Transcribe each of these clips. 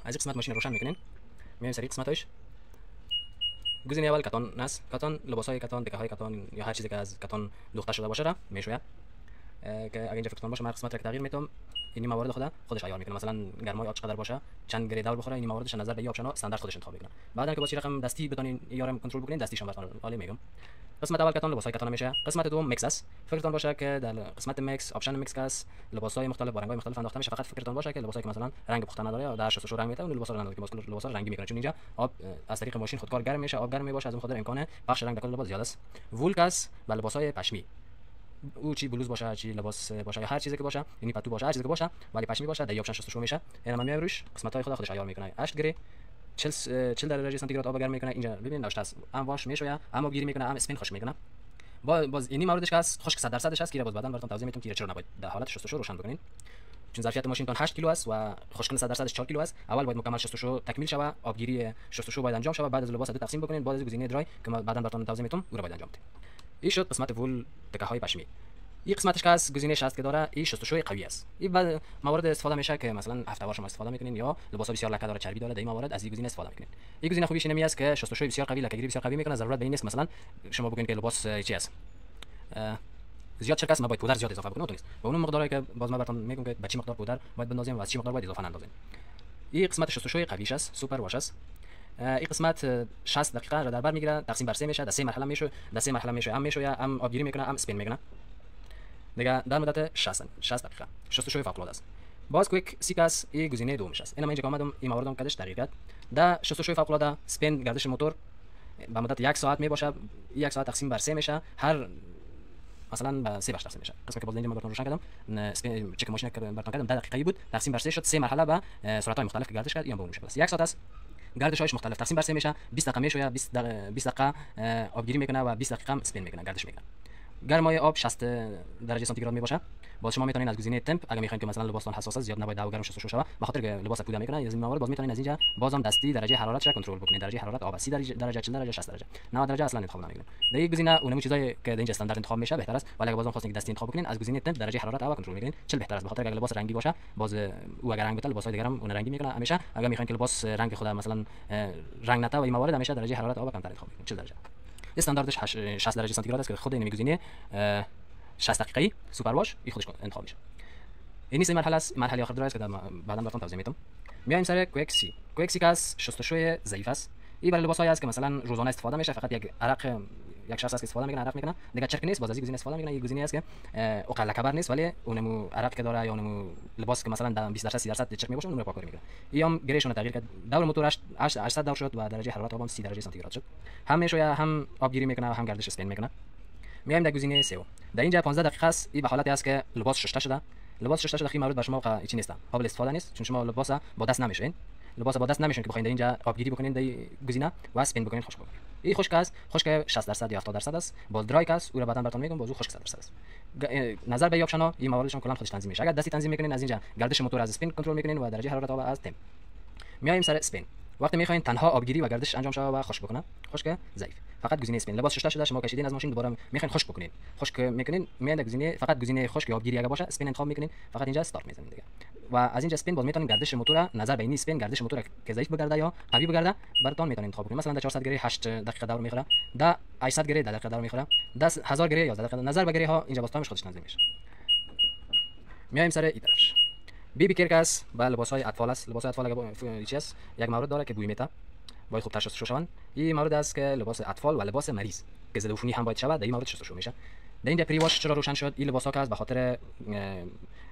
از این قسمت ماشین روشن میکنین، میایم سری قسمتش. گزینه اول کتان است. کتان لباسای کتان، دکه های کتان یا هر چیزی که از کتان دوخته شده باشه را میشوید. که اگه اینجا فکرتون باشه من قسمت را تغییر میتم، این موارد خودش عیار میکنه. مثلا گرمای آب چقدر باشه، چند گری دور بخوره، این مواردش نظر به آبشنا استاندارد خودش انتخاب میکنه. بعدا که با چی رقم دستی بتونین یارم کنترل بکنین، دستیشون براتون عالی میگم. قسمت اول کتان لباسای کتان میشه. قسمت دوم میکس است. فکرتون باشه که در قسمت میکس آپشن میکس کاس لباسای مختلف با رنگای مختلف انداخته میشه. فقط فکرتون باشه که لباسایی که مثلا رنگ پخته نداره یا در شستشو رنگ میده اون لباسا رو نداره که باز لباسا رنگی میکنه، چون اینجا آب از طریق ماشین خودکار گرم میشه، آب گرم میباشه، از اون خاطر امکان پخش رنگ در کل لباس زیاد است. وول کاس با لباسای پشمی، او چی بلوز باشه، چی لباس باشه یا هر چیزی که باشه، یعنی پتو باشه، هر چیزی که باشه ولی پشمی باشه، در آپشن شستشو میشه. اینا من میام روش قسمت‌های خودش عیار میکنه. 8 گری 40 درجه سانتیگراد آب گرم میکنه. اینجا ببینید نوشته است ام واش میشه، ام گیری میکنه، ام اسپین خوش میکنه. باز اینی موردش هست خشک 100 درصدش هست که باز بعدا براتون توضیح میدم که چرا نباید در حالت شستشو روشن بکنین، چون ظرفیت ماشینتون 8 کیلو است و خشکن 100 درصدش 4 کیلو است. اول باید مکمل شستشو تکمیل شه، آبگیری شستشو باید انجام شه، بعد از لباس دو تقسیم بکنین، بعد از گزینه درای که بعدا براتون توضیح میدم او را باید انجام بدین. این شد قسمت وول دکه های پشمی. این قسمتش که از گزینه 60 که داره، این شستشوی قوی است. این بعد موارد استفاده میشه که مثلا هفته وار شما استفاده میکنین یا لباس بسیار لکه داره، چربی داره، در این موارد از این گزینه استفاده میکنین. این گزینه خوبیش اینه است که شستشوی بسیار قوی، لکه‌گیری بسیار قوی میکنه. ضرورت به این نیست مثلا شما بگین که لباس چی است زیاد چرک است، ما باید پودر زیاد اضافه بکنیم. با اون مقداری که باز ما براتون میگم که با چی مقدار پودر باید بندازیم و چی مقدار باید اضافه اندازیم. این قسمت شستشوی قویش است، سوپر واش است. این قسمت 60 دقیقه را در بر میگیره، تقسیم بر 3 میشه، در 3 مرحله میشه، در 3 مرحله میشه، هم میشه یا هم آبگیری میکنه، هم اسپین میکنه. دیگه در مدت 60 دقیقه شستشوی فوق العاده است. باز کویک سیکاس این گزینه دومش است. اینا من اینجا اومدم این موردم کدش دقیقاً در شستشوی فوق العاده اسپین گردش موتور به مدت 1 ساعت می باشه. 1 ساعت تقسیم بر 3 میشه، هر مثلا به 3 بخش تقسیم میشه. قسمت که باز اینجا براتون روشن کردم اسپین چک ماشین که براتون کردم 10 دقیقه بود، تقسیم بر 3 شد، 3 مرحله به سرعت‌های مختلف که گردش کرد. اینا به اون میشه. بس 1 ساعت است، گردش‌هاش مختلف تقسیم بر 3 میشه، 20 دقیقه میشه یا 20 دقیقه آبگیری میکنه و 20 دقیقه اسپین میکنه، گردش میکنه. گرمای آب 60 درجه سانتیگراد می باشه. باز شما میتونید از گزینه تمپ اگه میخواین که مثلا لباستون حساس زیاد نباید هوا گرم شستشو شه، به خاطر که لباس پوده میکنه از این موارد باز میتونید از اینجا بازم دستی درجه حرارت را کنترل بکنید. درجه حرارت آب 30 درجه 40 درجه 60 درجه 90 درجه اصلا انتخاب نمیکنید. در این گزینه اونم چیزایی که در اینجا استاندارد انتخاب میشه بهتر است، ولی اگه بازم خواستین که دستی انتخاب بکنین از گزینه تمپ درجه حرارت آب کنترل میکنین 40 بهتر است، به خاطر که اگه لباس رنگی باشه باز او اگر رنگ بده لباسای دیگه هم اون رنگی میکنه. همیشه اگه میخواین که لباس رنگ خود مثلا رنگ نتا و این موارد همیشه درجه حرارت آب کمتر انتخاب میکنین 40 درجه. استانداردش 60 درجه سانتیگراد است که خود این گزینه 60 دقیقه‌ای سوپر واش این خودش انتخاب میشه. این نیست مرحله است، مرحله آخر درست که بعدا براتون توضیح میدم. میایم سر کویکسی. کویکسی که شستشوی ضعیف است. این برای لباسایی است که مثلا روزانه استفاده میشه، فقط یک عرق یک شخص است که استفاده میکنه عرق میکنه، دیگه چرک نیست، باز از این گزینه استفاده میکنه. این گزینه است که اقل کبر نیست ولی اونمو عرق که داره یا اونمو لباس که مثلا در 20 درصد 30 درصد چرک میباشه اون رو پاک میکنه. اینم گریشون تغییر کرد، دور موتور 800 دور شد و درجه حرارت آب 30 درجه سانتیگراد شد. هم میشه هم آبگیری میکنه و هم گردش اسپین میکنه. میایم در گزینه سه. در اینجا 15 دقیقه است. این به حالتی است که لباس شسته شده. لباس شسته شده خیلی مورد بر شما چی نیست، قابل استفاده نیست، چون شما لباس با دست نمیشین. لباس با دست نمیشین که بخواید در اینجا آبگیری بکنین در گزینه و اسپین بکنین خشک بکنین. این خشک است، خشک 60 درصد یا 70 درصد است. باز درای است، او را بعدا براتون میگم، باز خشک 100 درصد است. نظر به آپشن‌ها این مواردشون کلا خودش تنظیم میشه. اگر دستی تنظیم میکنین از اینجا گردش موتور از اسپین کنترل میکنین و درجه حرارت آب از تمپ. میایم سر اسپین. وقتی میخواین تنها آبگیری و گردش انجام شه و خشک بکنه، خشک ضعیف، فقط گزینه اسپین. لباس شسته شده شما کشیدین از ماشین دوباره میخواین خشک بکنین، خشک میکنین، میاد گزینه فقط گزینه خشک آبگیری اگه باشه اسپین انتخاب میکنین، فقط اینجا استارت میزنین دیگه. و از اینجا اسپین باز میتونین گردش موتور نظر به این اسپین گردش موتور که ضعیف بگرده یا قوی بگرده براتون میتونین انتخاب کنین. مثلا در 400 گری 8 دقیقه دور میخوره، در 800 گری 10 دقیقه دور میخوره، 10000 گری 11 دقیقه. نظر به گری ها اینجا باز تایمش خودش تنظیم میشه. میایم سر این طرفش. بی کیر کاس با لباسای اطفال است. لباس اطفال اگه چی است یک مورد داره که بوی میته، باید خوب شستشو شون. این مورد است که لباس اطفال و لباس مریض که ضد عفونی هم باید شود، در این مورد شستشو میشه. در این پری واش چرا روشن شد؟ این لباسا که از به خاطر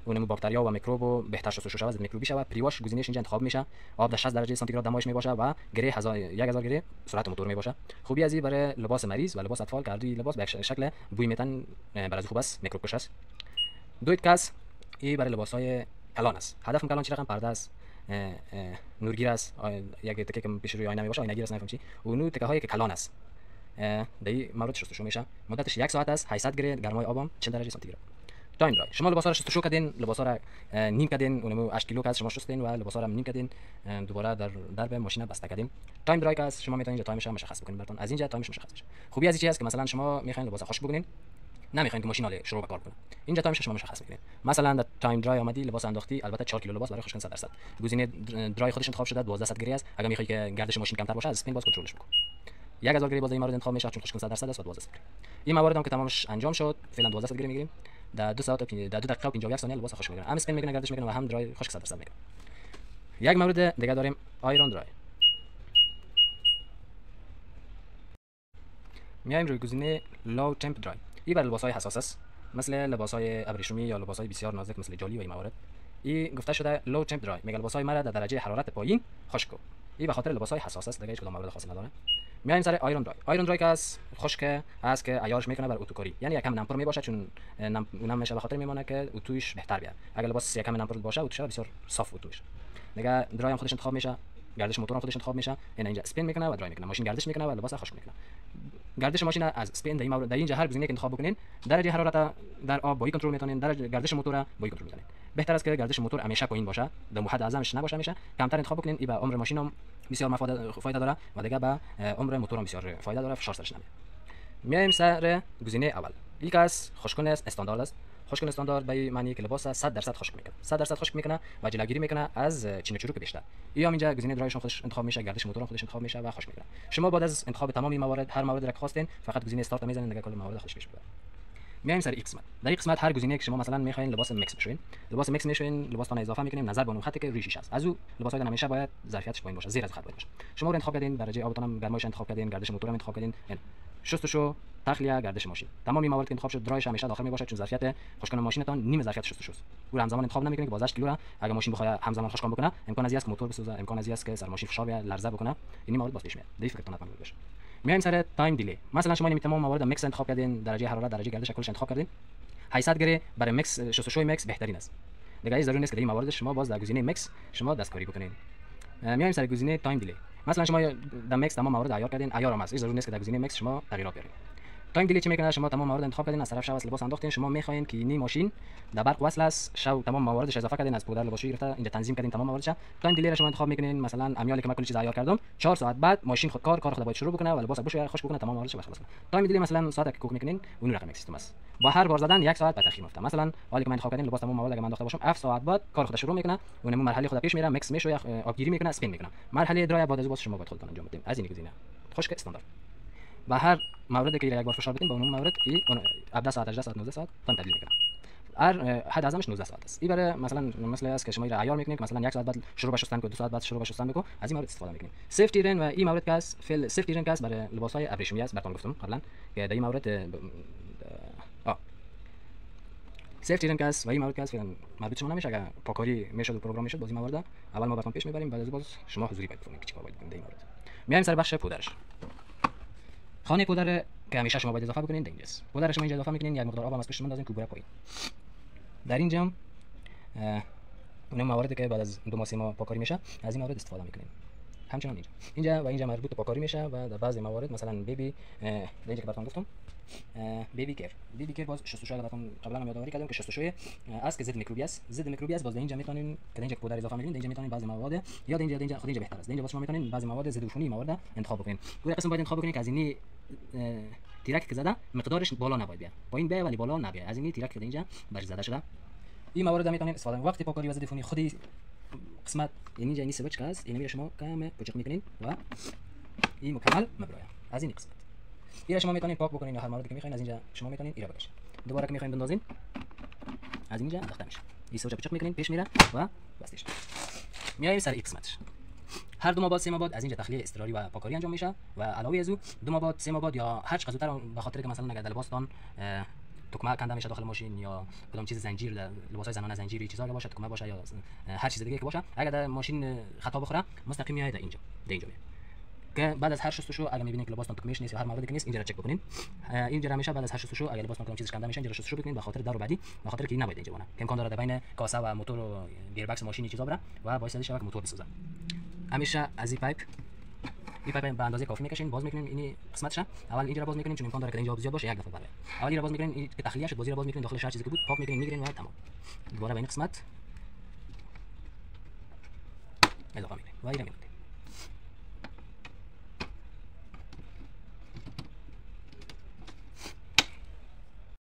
اونم باکتریا و میکروب و بهتر شستشو شود، ضد میکروبی شود. پری واش گزینه‌اش اینجا انتخاب میشه. آب در 60 درجه سانتیگراد دمایش میباشه و گره 1000 گره سرعت موتور میباشه. خوبی از این برای لباس مریض و لباس اطفال که هر لباس به شکل بوی میتن برای خوب است، میکروب کش است. دویت کاس این برای لباسای کلان است. هدفم کلان چی رقم پرده است، نورگیر است، یک تکه که پیش روی آینه میباشه، آینه گیر است، نمیفهم چی، اون تکه هایی که کلان است. در این مورد شستشو میشه. مدتش 1 ساعت است، 800 گرید، گرمای آبم 40 درجه سانتیگراد. تایم درای شما لباسا رو شستشو کردین، لباسا رو نیم کردین، اونم 8 کیلو که شما شستین و لباسا رو نیم کردین، دوباره در درب ماشین بسته کردین. تایم درای که شما میتونید اینجا تایمش مشخص بکنین براتون. از اینجا تایمش مشخص میشه. خوبی از این چیه است که مثلا شما میخواین لباس خشک بکنین، نمیخواین که ماشین حالا شروع به کار کنه. اینجا تایمش شما مشخص میکنید. مثلا در تایم درای اومدی لباس انداختی، البته 4 کیلو لباس برای خشکن 100%. گزینه درای خودش انتخاب شده 1200 گری است. اگر میخوای که گردش ماشین کمتر باشه از اسپین باز کنترلش بکن. 1000 گری باز این مورد انتخاب میشه چون خشکن 100% است و 1200 گری. این موارد هم که تمامش انجام شد فعلا 1200 گری میگیریم. در 2 ساعت در 2 دقیقه و 51 ثانیه لباس خشک میکنه. هم اسپین میکنه گردش میکنه و هم درای خشک 100% میکنه. یک مورد دیگه داریم آیرون درای. میایم روی گزینه لو تمپ درای. این برای لباس‌های حساس است، مثل لباس‌های ابریشمی یا لباس‌های بسیار نازک مثل جالی و این موارد. این گفته شده لو تمپ درای، میگه لباس‌های مرا در درجه حرارت پایین خشک کن. این به خاطر لباس‌های حساس است، دیگه هیچ کدام مورد خاصی نداره. میایم سر آیرون درای. آیرون درای که از خشک است که عیارش میکنه بر اتوکاری، یعنی یکم نمپر میباشه چون اونم میشه به خاطر میمونه که اتوش بهتر بیاد. اگر لباس یکم نمپر باشه اتوش بسیار صاف اتوش. دیگه درای هم خودش انتخاب میشه، گردش موتور هم خودش انتخاب میشه، یعنی اینجا اسپین میکنه و درای میکنه، ماشین گردش میکنه و لباس خشک میکنه. گردش ماشین از اسپین در اینجا هر گزینه که انتخاب بکنین، درجه حرارت در آب با کنترل میتونین، درجه گردش موتور با کنترل میتونین. بهتر است که گردش موتور همیشه پایین باشه، در حد اعظمش نباشه، میشه کمتر انتخاب بکنین. این به عمر ماشین هم بسیار فایده داره و دیگه به عمر موتور هم بسیار فایده داره، فشار سرش نمیاد. میایم سر گزینه اول. این که از خشککن استاندارد است. خشککن استاندارد به معنی که لباس 100% خشک میکنه، 100% خشک میکنه و جلوگیری میکنه از چین و چروک بیشتر. یا اینجا گزینه درایش خودش انتخاب میشه، گردش موتور خودش انتخاب میشه و خشک میکنه. شما بعد از انتخاب تمام این موارد هر موردی را که خواستین فقط گزینه استارت میزنین دیگه کل موارد خودش میشه. میایم سر قسمت. در این قسمت هر گزینه که شما مثلا میخواین لباس میکس بشوین، لباس میکس میشوین، لباستون اضافه میکنیم نظر به اون خطی که روی شیشه است. از او لباسای همیشه باید ظرفیتش پایین باشه، زیر از خط باید باشه. شما رو انتخاب کردین، درجه آبتون هم گرمایش انتخاب کردین، گردش موتور هم انتخاب کردین، یعنی شستشو، تخلیه، گردش ماشین. تمام این موارد که انتخاب شد درایش همیشه داخل میباشه چون ظرفیت خشککن ماشینتون نیم ظرفیت شستشو است. او همزمان انتخاب نمیکنید که بازش کیلو را اگر ماشین بخواد همزمان خشککن بکنه امکان ازی است که موتور بسوزه، امکان ازی است که سر ماشین فشار بیاد، لرزه بکنه. این موارد باز پیش میاد. دیگه فکرتون نکنید بشه. میایم سر تایم دیلی. مثلا شما این تمام موارد میکس انتخاب کردین، درجه حرارت، درجه گردش کلش انتخاب کردین. 800 گری برای میکس شستشوی میکس بهترین است. دیگه ضروری نیست که این موارد شما باز در گزینه میکس شما دستکاری بکنین. میایم سر گزینه تایم دیلی. مثلا شما در میکس تمام موارد عیار کردین، عیار هم است، ضروری نیست که در گزینه میکس شما تغییرات بیارین. تایم دیلی چی میکنه؟ شما تمام موارد انتخاب کردین، از طرف شو لباس انداختین، شما میخواین که این ماشین در برق وصل است، شو تمام مواردش اضافه کردین، از پودر لباسشویی گرفته اینجا تنظیم کردین تمام موردش. تایم دیلی را شما انتخاب میکنین، مثلا امیالی که من کل چیز عیار کردم 4 ساعت بعد ماشین خود کار خود باید شروع بکنه و لباس بشه خشک بکنه تمام موردش خلاص. تایم دیلی مثلا ساعت که کوک میکنین اون رقم سیستم است، با هر بار زدن 1 ساعت به تاخیر میفته. مثلا حالی که من انتخاب کردین لباس تمام موارد اگه من انداخته باشم 7 ساعت بعد کار خود شروع میکنه، اون مرحله خود پیش میره، میکس میشه، آبگیری میکنه، اسپین میکنه. مرحله درای بعد از باز شما باید خودتون انجام بدین. از این گزینه خشک استاندارد با هر موردی که یک بار فشار بدین با اون مورد این 17 ساعت 18 ساعت 19 ساعت تایم تبدیل میکنه. هر حد اعظمش 19 ساعت است. این برای مثلا است که شما را عیار میکنید، مثلا 1 ساعت بعد شروع به شستن کو، 2 ساعت بعد شروع به شستن بکو، از این مورد استفاده میکنید. سیفتی رین و این مورد که است فل سیفتی رین که است برای لباسهای ابریشمی است، براتون گفتم قبلا که در این مورد سیفتی رین که است و این مورد که است فعلا مربوط شما نمیشه. اگر پاکاری میشد و پروگرام میشد باز این موارد اول ما براتون پیش میبریم، بعد از باز شما حضوری باید بکنید که چیکار باید بکنید در این مورد. میایم سر بخش پودرش. خانه پودر که همیشه شما باید اضافه بکنید در اینجاست. پودر شما اینجا اضافه میکنین، یک مقدار آب هم از پشت میندازین که بره پایین. در اینجا هم اون مواردی که بعد از 2 ماه 3 ماه پاکاری میشه از این موارد استفاده میکنین. همچنان اینجا و اینجا مربوط به پاکاری میشه و در بعضی موارد مثلا بیبی اینجا که براتون گفتم بیبی کیر باز شستشوی براتون قبلا هم یادآوری کردم که شستشوی است که ضد میکروبی است. ضد میکروبی است باز در اینجا میتونین که اینجا پودر اضافه میکنین، اینجا میتونین بعضی مواد یا اینجا خود اینجا بهتر است. اینجا باز شما میتونین بعضی مواد ضد عفونی مواد انتخاب بکنین. اون قسم باید انتخاب بکنین که از این تیرک که زده مقدارش بالا نباید بیاد، پایین بیاد ولی بالا نباید. از این تیرک که اینجا برش زده شده این موارد میتونین استفاده وقتی پاکاری و ضد عفونی خودی قسمت یعنی اینجا این سوچ که است، اینو شما کم پچق میکنین و این مکمل مبرای از این قسمت. این شما میتونین پاک بکنین یا هر موردی که میخواین از اینجا شما میتونین ایرا بکشین. دوباره که میخواین بندازین از اینجا انداخته میشه. این سوچ پچق میکنین پیش میره و بستش. میایم سر این قسمتش. هر 2 ماه بعد 3 ماه بعد از اینجا تخلیه اضطراری و پاکاری انجام میشه و علاوه از او 2 ماه بعد 3 ماه بعد یا هر چقدر زودتر به خاطر که مثلا اگر لباستون تکمه کنده میشه داخل ماشین یا کدام چیز زنجیر در لباسای زنانه زنجیری چیزا باشه، تکمه باشه یا هر چیز دیگه که باشه، اگر در ماشین خطا بخوره مستقیم میاد اینجا میاد که بعد از هر شستشو اگر میبینید که لباستون تکمیش نیست یا هر موردی که نیست اینجا را چک بکنین. اینجا را میشه بعد از هر شستشو اگر لباستون کدام چیزش کنده میشه اینجا را شستشو بکنین به خاطر در و بعدی، به خاطر که این نباید اینجا بونه که امکان داره بین کاسه و موتور و گیربکس ماشین چیزا بره و باعث بشه که موتور بسوزه. همیشه از این پایپ به اندازه کافی میکشین، باز میکنین این قسمتش. اول اینجا را باز میکنین چون امکان داره که اینجا آب زیاد باشه یک دفعه بره. اول این را باز میکنین این که تخلیه شد، بازی را باز میکنین داخل هر چیزی که بود پاک میکنین میگیرین و تمام. دوباره به این قسمت اضافه میکنین و این